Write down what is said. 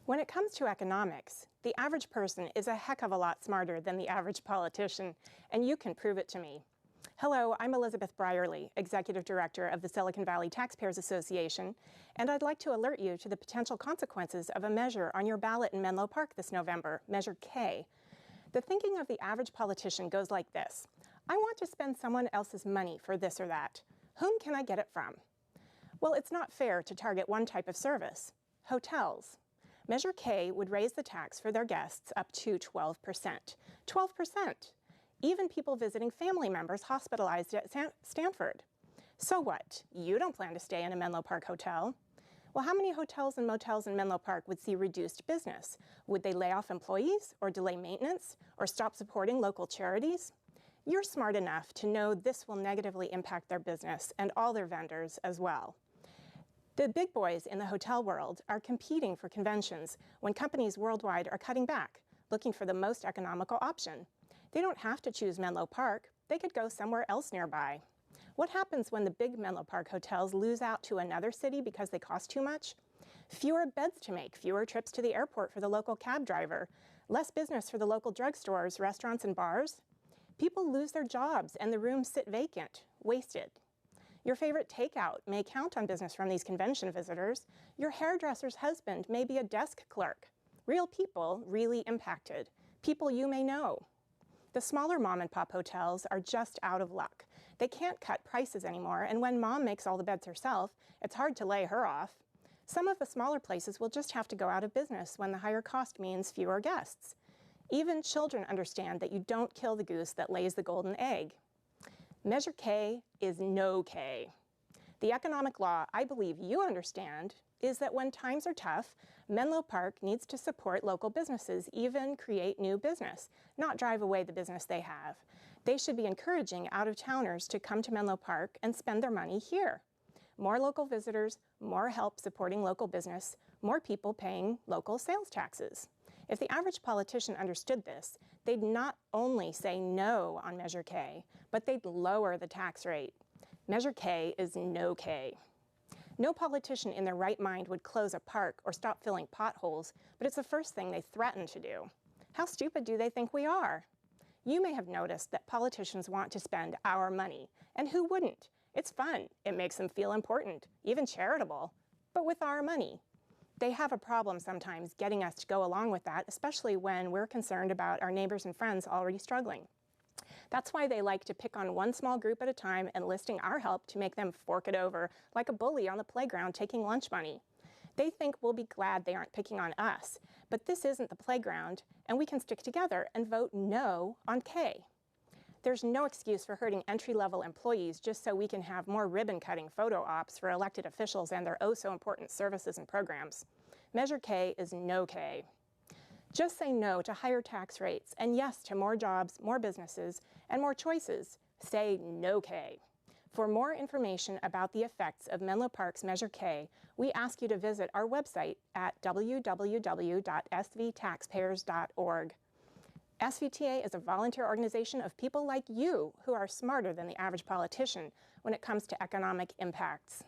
When it comes to economics, the average person is a heck of a lot smarter than the average politician, and you can prove it to me. Hello, I'm Elizabeth Brierly, Executive Director of the Silicon Valley Taxpayers Association, and I'd like to alert you to the potential consequences of a measure on your ballot in Menlo Park this November, Measure K. The thinking of the average politician goes like this: I want to spend someone else's money for this or that. Whom can I get it from? Well, it's not fair to target one type of service: hotels. Measure K would raise the tax for their guests up to 12%. 12%! Even people visiting family members hospitalized at Stanford. So what? You don't plan to stay in a Menlo Park hotel. Well, how many hotels and motels in Menlo Park would see reduced business? Would they lay off employees, or delay maintenance, or stop supporting local charities? You're smart enough to know this will negatively impact their business and all their vendors as well. The big boys in the hotel world are competing for conventions when companies worldwide are cutting back, looking for the most economical option. They don't have to choose Menlo Park. They could go somewhere else nearby. What happens when the big Menlo Park hotels lose out to another city because they cost too much? Fewer beds to make, fewer trips to the airport for the local cab driver, less business for the local drugstores, restaurants, and bars. People lose their jobs and the rooms sit vacant, wasted. Your favorite takeout may count on business from these convention visitors. Your hairdresser's husband may be a desk clerk. Real people really impacted. People you may know. The smaller mom-and-pop hotels are just out of luck. They can't cut prices anymore, and when mom makes all the beds herself, it's hard to lay her off. Some of the smaller places will just have to go out of business when the higher cost means fewer guests. Even children understand that you don't kill the goose that lays the golden egg. Measure K is no K. The economic law I believe you understand is that when times are tough, Menlo Park needs to support local businesses, even create new business, not drive away the business they have. They should be encouraging out-of-towners to come to Menlo Park and spend their money here. More local visitors, more help supporting local business, more people paying local sales taxes. If the average politician understood this, they'd not only say no on Measure K, but they'd lower the tax rate. Measure K is no K. No politician in their right mind would close a park or stop filling potholes, but it's the first thing they threaten to do. How stupid do they think we are? You may have noticed that politicians want to spend our money, and who wouldn't? It's fun. It makes them feel important, even charitable, but with our money. They have a problem sometimes getting us to go along with that, especially when we're concerned about our neighbors and friends already struggling. That's why they like to pick on one small group at a time, enlisting our help to make them fork it over like a bully on the playground taking lunch money. They think we'll be glad they aren't picking on us, but this isn't the playground, and we can stick together and vote no on K. There's no excuse for hurting entry-level employees just so we can have more ribbon-cutting photo ops for elected officials and their oh-so-important services and programs. Measure K is no K. Just say no to higher tax rates and yes to more jobs, more businesses, and more choices. Say no K. For more information about the effects of Menlo Park's Measure K, we ask you to visit our website at www.svtaxpayers.org. SVTA is a volunteer organization of people like you who are smarter than the average politician when it comes to economic impacts.